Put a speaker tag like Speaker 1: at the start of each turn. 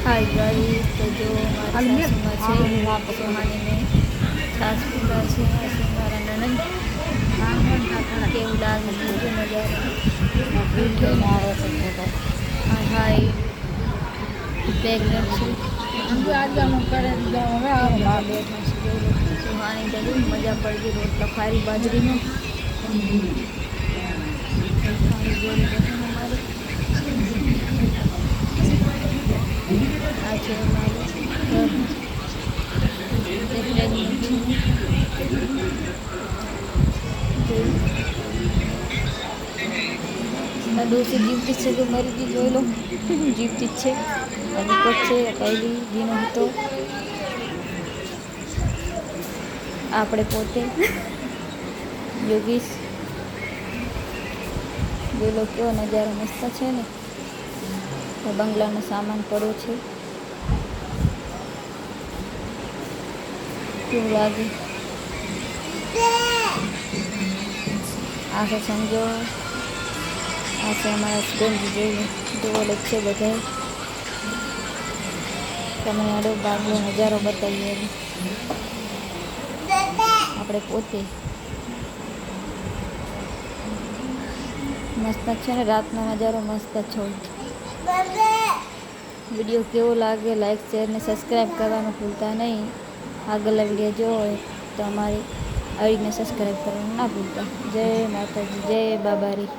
Speaker 1: hi guys, तो जो हमारी सासू माँ છે સુહાનીને છાસ પીતા છે આ મારા નણંદ કેવું લાગે છે જો નજારો હાય પ્રેગ્નન્ટ છે સુહાની તો મજા પડી ગઈ રોટલા ખારી બાજરીનો આ છે ડોસી જીવતી છે કે મરી ગઈ જોઈ લો જીવતી જ છે દીકત છે પહેલી દીનો હતો આપણે પોતે યોગીશ જોઈ લો કેવો નજારો મસ્ત છે ને બંગલાનો સામાન પડ્યો છે કેવું લાગે આ છે સમજો આ છે અમારા હસબન્ડ જોવો છે બધા તમે આડો બાગલો નજારો બતાવીએ આપણે પોતે મસ્ત છે ને રાતનો નજારો મસ્ત છે વિડીયો કેવો લાગે લાઈક શેર ને સબસ્ક્રાઈબ કરવાનું ભૂલતા નહીં આગળના વિડીયો જોવો હોય તો અમારી આવીને સબસ્ક્રાઈબ કરવાનું ના ભૂલતા જય માતાજી જય બાબારી